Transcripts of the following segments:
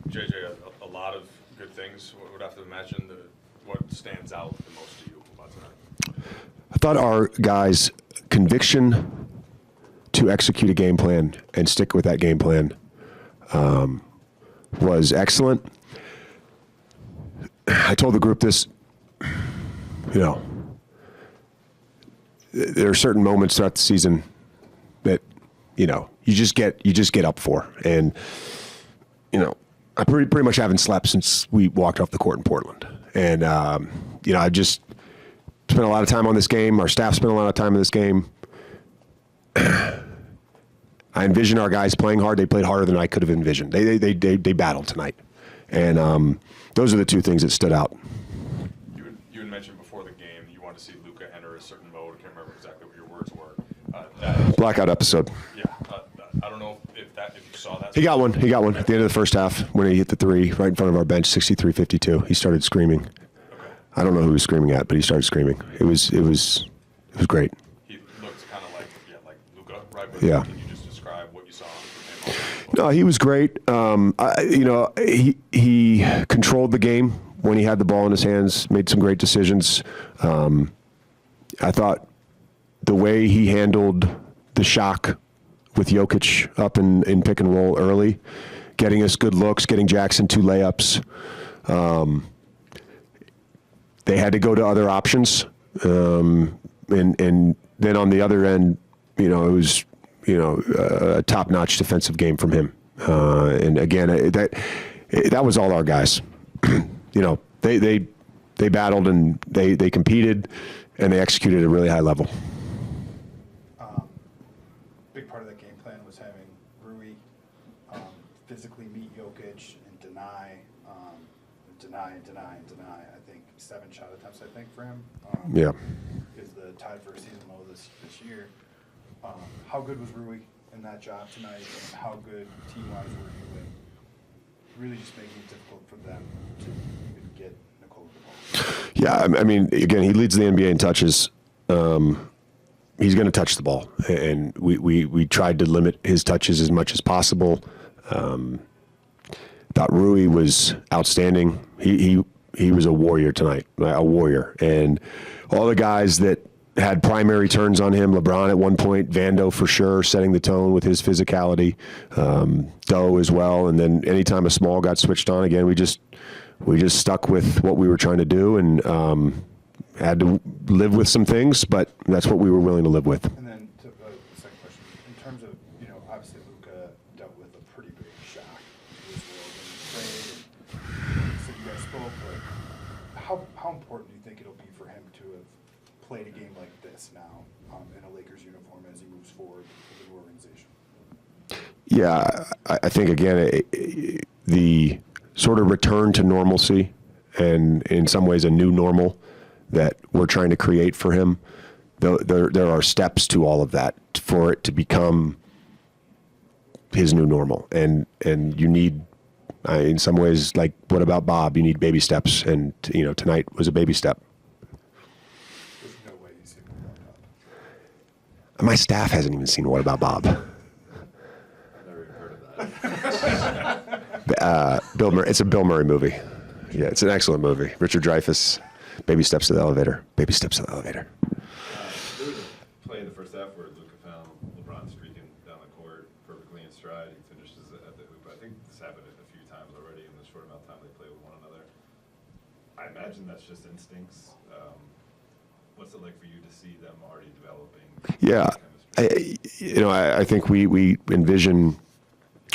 JJ, a lot of good things. I would have to imagine what stands out the most to you about tonight? I thought our guys' conviction to execute a game plan and stick with that game plan was excellent. I told the group this, there are certain moments throughout the season that, you just get up for. And, I pretty much haven't slept since we walked off the court in Portland. And, I just spent a lot of time on this game. Our staff spent a lot of time on this game. I envisioned our guys playing hard. They played harder than I could have envisioned. They battled tonight. And those are the two things that stood out. You had mentioned before the game you wanted to see Luka enter a certain mode. I can't remember exactly what your words were. Blackout episode. Yeah. I don't know if you saw that. He got one at the end of the first half when he hit the three right in front of our bench, 63-52. He started screaming. Okay. I don't know who he was screaming at, but he started screaming. It was great. He looked kind of like Luka, right? But yeah. Can you just describe what you saw from him? No, he was great. He controlled the game when he had the ball in his hands, made some great decisions. I thought the way he handled the shock with Jokic up in pick and roll early, getting us good looks, getting Jackson 2 layups. They had to go to other options. And then on the other end, it was, a top-notch defensive game from him. And again, that was all our guys. They battled and they competed and they executed at a really high level. Big part of that game plan was having Rui physically meet Jokic and deny. I think 7 shot attempts. For him. Yeah. Is the tied for a season low this year. How good was Rui in that job tonight? And how good team-wise were you in really just making it difficult for them to even get Nikola the ball? Yeah, I mean, again, he leads the NBA in touches. He's going to touch the ball, and we tried to limit his touches as much as possible. Thought Rui was outstanding. He was a warrior tonight, a warrior. And all the guys that had primary turns on him, LeBron at one point, Vando for sure, setting the tone with his physicality, Doe as well. And then anytime a small got switched on again, we just stuck with what we were trying to do and had to live with some things, but that's what we were willing to live with. And then the second question, in terms of, obviously Luka dealt with a pretty big shock to his world when he played, and so you guys spoke, but how important do you think it'll be for him to have played a game like this now in a Lakers uniform as he moves forward with the organization? Yeah, I think, again, the sort of return to normalcy and in some ways a new normal that we're trying to create for him, there are steps to all of that for it to become his new normal. And you need, in some ways, like what about Bob? You need baby steps, and tonight was a baby step. There's no way you've seen What About Bob. My staff hasn't even seen What About Bob. I've never even heard of that. Bill Murray. It's a Bill Murray movie. Yeah, it's an excellent movie. Richard Dreyfuss. Baby steps to the elevator. Baby steps to the elevator. There was a play in the first half where Luka found LeBron streaking down the court perfectly in stride. He finishes at the hoop. I think this happened a few times already in the short amount of time they play with one another. I imagine that's just instincts. What's it like for you to see them already developing? Yeah, I think we envision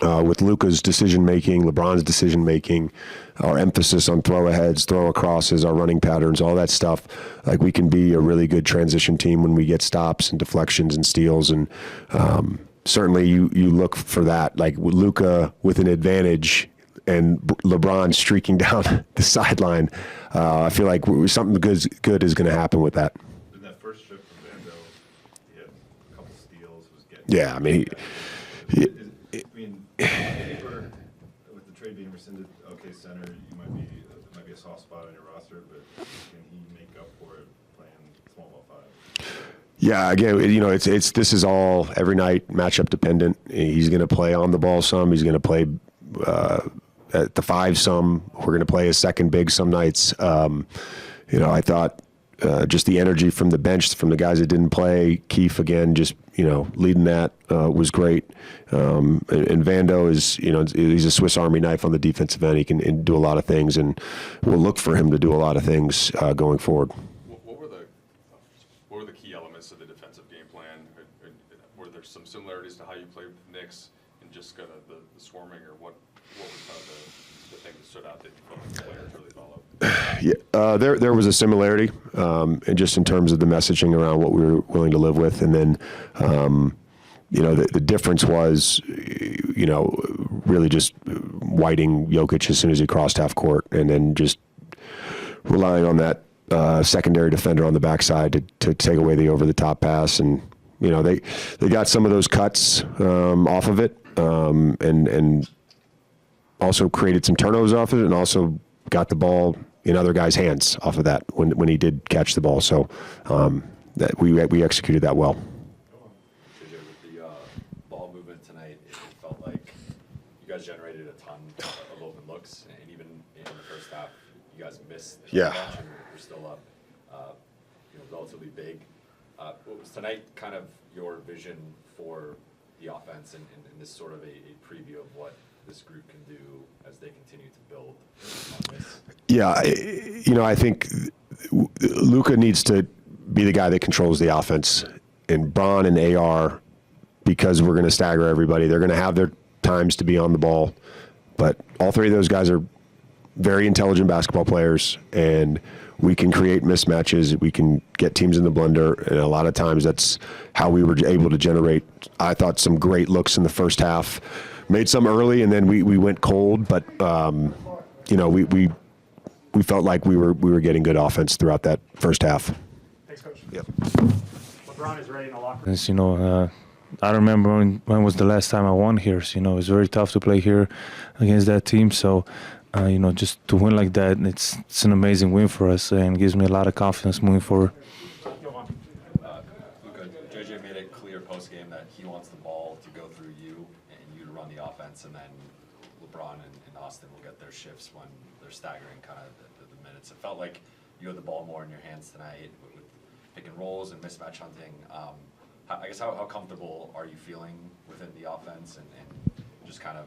with Luka's decision-making, LeBron's decision-making, our emphasis on throw-aheads, throw-acrosses, our running patterns, all that stuff, like we can be a really good transition team when we get stops and deflections and steals. And certainly you look for that, like Luka with an advantage and LeBron streaking down the sideline. I feel like something good is going to happen with that. In that first trip from Vando, he had a couple steals. Was getting Yeah, I mean, paper, with the trade being rescinded, okay, center, it might be a soft spot on your roster, but can he make up for it playing small ball 5? Yeah, again, this is all every night matchup dependent. He's going to play on the ball some. He's going to play at the 5 some. We're going to play a second big some nights. I thought just the energy from the bench, from the guys that didn't play. Keefe again, just leading that was great. And Vando is he's a Swiss Army knife on the defensive end. He can do a lot of things, and we'll look for him to do a lot of things going forward. What were the key elements of the defensive game plan? Were there some similarities to how you played with the Knicks and just kind of the swarming, or what was kind of the thing that stood out that you felt like the players really followed? Yeah, there was a similarity, and just in terms of the messaging around what we were willing to live with, and then, the difference was, really just whiting Jokic as soon as he crossed half court, and then just relying on that secondary defender on the backside to take away the over the top pass, and they got some of those cuts off of it, and also created some turnovers off of it, and also got the ball in other guys' hands off of that when he did catch the ball. So that we executed that well. JJ, with the ball movement tonight, it felt like you guys generated a ton of open looks, and even in the first half, you guys missed. Yeah. And you're still up, relatively big. What was tonight kind of your vision for the offense, and this sort of a preview of what this group can do as they continue to build on this? Yeah, I think Luka needs to be the guy that controls the offense, and Bron and AR, because we're going to stagger everybody, they're going to have their times to be on the ball, but all 3 of those guys are very intelligent basketball players, and we can create mismatches. We can get teams in the blender, and a lot of times that's how we were able to generate, I thought, some great looks in the first half. Made some early, and then we went cold, but we felt like we were getting good offense throughout that first half. Thanks, Coach. Yep. LeBron is ready in the locker room. I don't remember when was the last time I won here. So, it's very tough to play here against that team. So, just to win like that, it's an amazing win for us, and gives me a lot of confidence moving forward. Luka, JJ made it clear post-game that he wants the ball to go through you and you to run the offense, and then LeBron and Austin will get their shifts when they're staggering kind of the minutes. It felt like you had the ball more in your hands tonight with pick and rolls and mismatch hunting. I guess how comfortable are you feeling within the offense and just kind of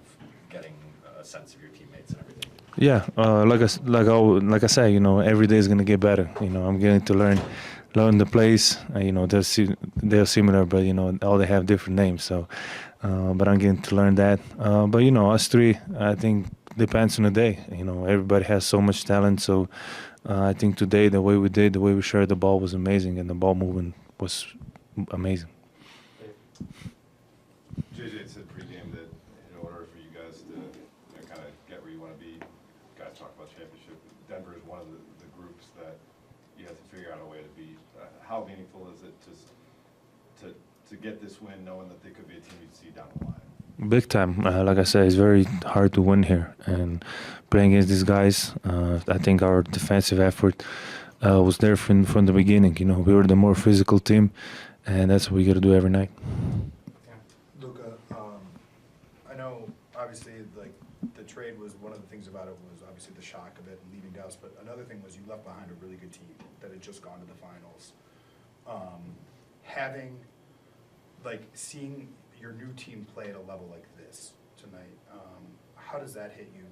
getting a sense of your teammates and everything? Yeah, like I say, every day is gonna get better. I'm getting to learn the plays. They're similar, but all they have different names. So, but I'm getting to learn that. But us 3, I think depends on the day. Everybody has so much talent. So, I think today the way we shared the ball was amazing, and the ball movement was amazing. JJ said pregame that in order for you guys to kind of get where you want to be, you guys talk about championship. Denver is one of the groups that you have to figure out a way to beat. How meaningful is it to get this win, knowing that they could be a team you'd see down the line? Big time. Like I said, it's very hard to win here, and playing against these guys, I think our defensive effort was there from the beginning. We were the more physical team, and that's what we got to do every night. Luka, I know obviously like the trade was one of the things about it was obviously the shock of it and leaving Dallas, but another thing was you left behind a really good team that had just gone to the finals. Seeing your new team play at a level like this tonight, how does that hit you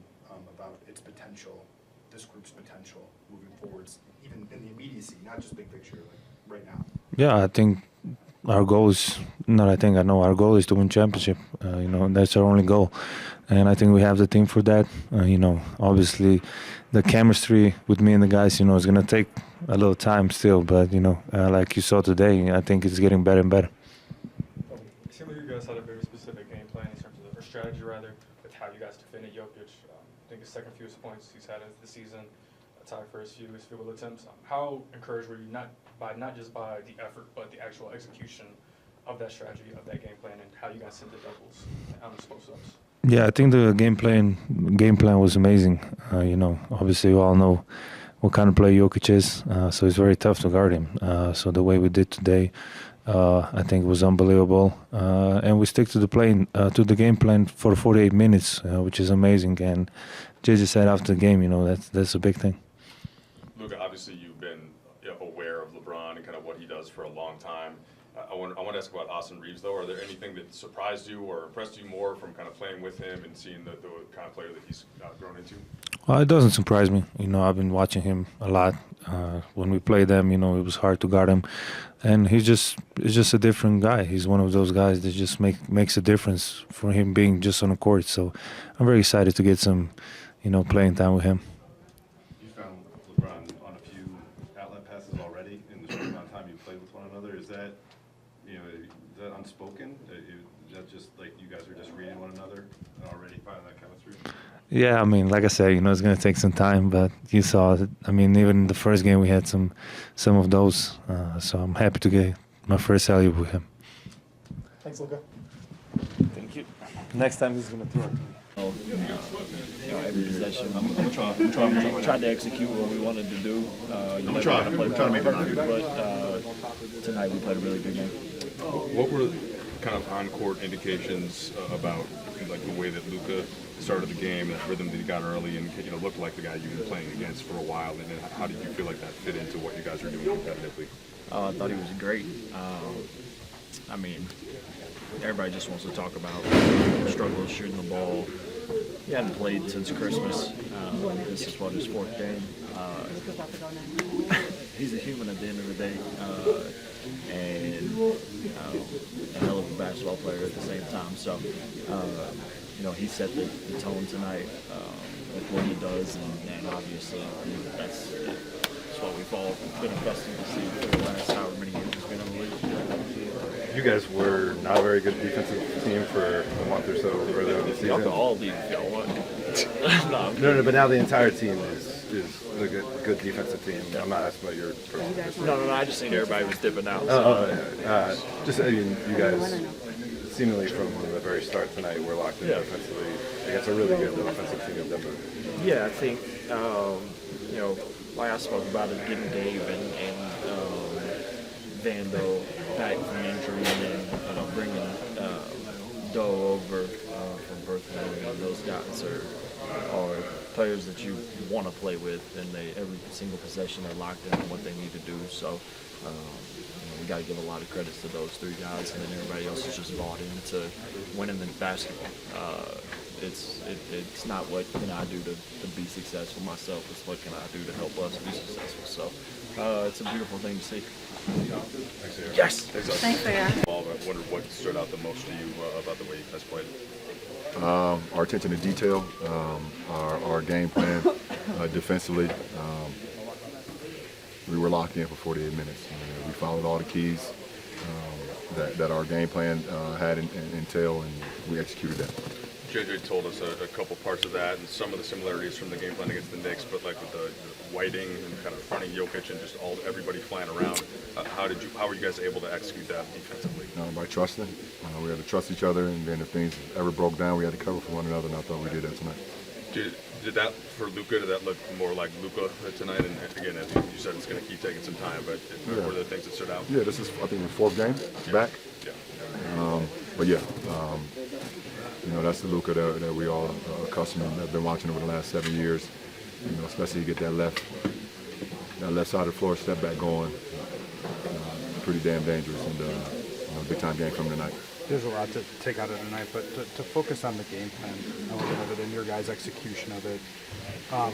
about its potential, this group's potential moving forwards, even in the immediacy, not just big picture, like right now? Yeah, I think our goal is, I know our goal is to win championship. That's our only goal. And I think we have the team for that. Obviously the chemistry with me and the guys, is going to take a little time still. But, like you saw today, I think it's getting better and better. It seemed like you guys had a very specific game plan in terms of, or strategy rather, with how you guys defended Jokic. I think his second fewest points he's had this season, a tie for his fewest field goal attempts. How encouraged were you not just by the effort, but the actual execution of that strategy, of that game plan, and how you guys sent the doubles on explosive ups? Yeah, I think the game plan was amazing. Obviously we all know what kind of player Jokic is, so it's very tough to guard him. So the way we did today, I think it was unbelievable, and we stick to the game plan for 48 minutes, which is amazing. And JJ said after the game, that's a big thing. Luka, obviously you've been aware of LeBron and kind of what he does for a long time. I want to ask about Austin Reaves, though. Are there anything that surprised you or impressed you more from kind of playing with him and seeing the kind of player that he's grown into? Well, it doesn't surprise me. I've been watching him a lot. When we played them, it was hard to guard him, and he's just a different guy. He's one of those guys that just makes a difference for him being just on the court. So I'm very excited to get some, playing time with him. You found LeBron on a few outlet passes already in the short amount of time you played with one another. Is that, is that unspoken? Is that just like you guys are just reading one another and already finding that chemistry? Yeah, like I said, it's going to take some time, but you saw it. Even in the first game, we had some of those. So I'm happy to get my first alley-oop with him. Thanks, Luka. Thank you. Next time he's going to throw it. Every possession. I'm trying to execute what we wanted to do. I'm trying to make it perfect, but tonight we played a really good game. What were kind of on-court indications about like the way that Luka started the game, that rhythm that he got early, and looked like the guy you've been playing against for a while? And then how did you feel like that fit into what you guys are doing competitively? I thought he was great. Everybody just wants to talk about struggles shooting the ball. He hadn't played since Christmas. This is his fourth game. He's a human at the end of the day, and a hell of a basketball player at the same time. So, he set the tone tonight with what he does, and obviously that's what we've all been accustomed to see for the last however many years he's been in the league. You guys were not a very good defensive team for a month or so earlier in the season. Y'all can all leave if y'all want. No, but now the entire team is a good defensive team. I'm not asking about your personal. No, I just seen everybody was dipping out. You guys seemingly from the very start tonight were locked in defensively against a really good offensive team in Denver. Yeah, I think like I spoke about it, getting Gabe and Vando back from injury, and then bringing Doe over from Berkeley. Those guys are players that you want to play with, and every single possession they're locked in on what they need to do. So we got to give a lot of credits to those three guys, and then everybody else is just bought into winning the basketball. It's not what can I do to be successful myself. It's what can I do to help us be successful. So it's a beautiful thing to see. Thanks, Aaron. Yes. Thanks, Aaron. I wondered what stood out the most to you about the way you guys played. Our attention to detail, our game plan defensively. We were locked in for 48 minutes. We followed all the keys that our game plan had entail, and we executed that. JJ told us a couple parts of that and some of the similarities from the game plan against the Knicks, but like with the whiting and kind of fronting Jokic and just everybody flying around, how were you guys able to execute that defensively? By trusting. We had to trust each other, and then if things ever broke down, we had to cover for one another, and I thought we did that tonight. Did that, for Luka, did that look more like Luka tonight? And again, as you said, it's going to keep taking some time, but were there things that stood out? Yeah, this is, I think, the fourth game back. Yeah. But yeah, that's the Luka that we all accustomed to. I've been watching over the last 7 years. Especially you get that left side of the floor step back going. Pretty damn dangerous, and big time game coming tonight. There's a lot to take out of tonight, but to focus on the game plan element of it and your guys' execution of it, I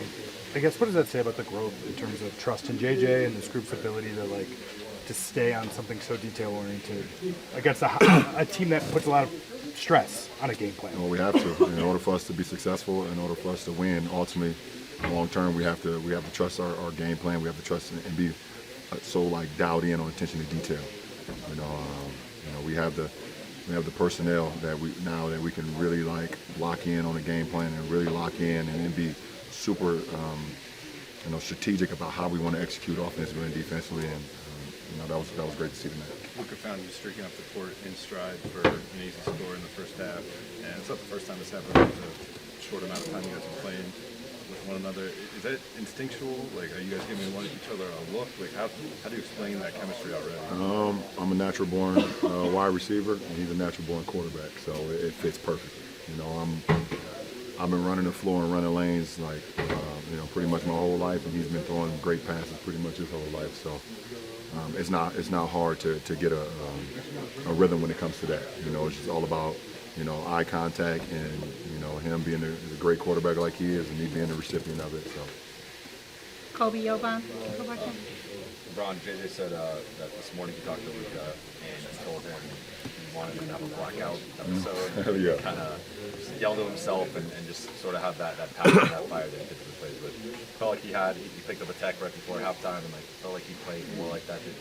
guess what does that say about the growth in terms of trust in JJ and this group's ability to stay on something so detail oriented against a team that puts a lot of stress on a game plan? Well, we have to. In order for us to be successful, in order for us to win, ultimately, long term, we have to trust our game plan. We have to trust and be so dialed in on attention to detail. We have the personnel that we can really lock in on a game plan and really lock in and then be super strategic about how we want to execute offensively and defensively, and that was great to see tonight. Luka found you streaking up the court in stride for an easy score in the first half, and it's not the first time this happened. It was a short amount of time you guys have been playing with one another. Is that instinctual? Like, are you guys giving each other a look? Like, how do you explain that chemistry already? I'm a natural born wide receiver, and he's a natural born quarterback, so it fits perfect. You know, I've been running the floor and running lanes like pretty much my whole life, and he's been throwing great passes pretty much his whole life. So it's not hard to get a rhythm when it comes to that. You know, it's just all about eye contact and him being a great quarterback like he is, and me being the recipient of it. So. Kobe Yoban. LeBron James said that this morning he talked to Luka and told him he wanted him to have a blackout episode. Yeah. Kind of yelled at himself and just sort of have that passion, that fire that he gets to the plays with. Felt like he picked up a tech right before halftime, and felt like he played more like that. Did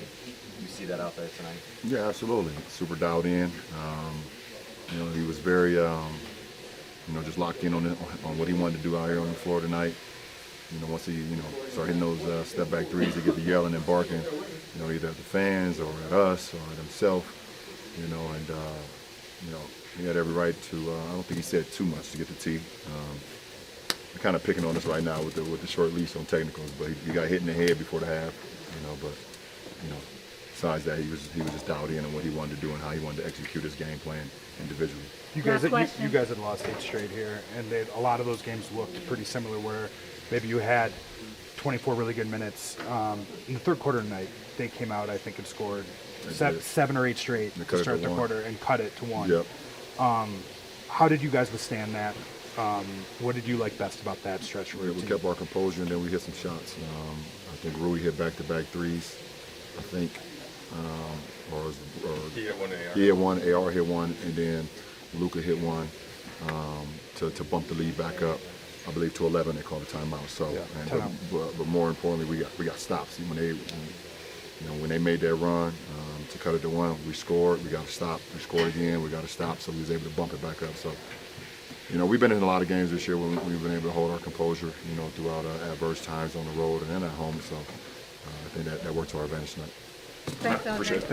you see that out there tonight? Yeah, absolutely. Super dialed in. He was very, just locked in on what he wanted to do out here on the floor tonight. Once he, started hitting those step back threes, he get the yelling and barking, either at the fans or at us or at himself, and he had every right to. I don't think he said too much to get the tee. They're kind of picking on us right now with the short leash on technicals, but he got hit in the head before the half, But besides that, he was just dialed in on what he wanted to do and how he wanted to execute his game plan individually. You guys, Last question. you guys had lost 8 straight here, and a lot of those games looked pretty similar. Where maybe you had 24 really good minutes. In the third quarter tonight, they came out, I think, and scored 7 or 8 straight They to cut it start to the one. quarter and cut it to 1. Yep. How did you guys withstand that? What did you like best about that stretch? We kept our composure, and then we hit some shots. I think Rui hit back-to-back threes. I think, He hit one AR. he hit one, AR hit one, and then Luka hit one to bump the lead back up. I believe to 11. They called a timeout. So, but more importantly, we got stops. When they made their run to cut it to 1, we scored. We got to stop. We scored again. We got to stop. So we was able to bump it back up. So. We've been in a lot of games this year when we've been able to hold our composure, throughout adverse times on the road and at home. So I think that worked to our advantage tonight. Thanks, Andre. Appreciate it.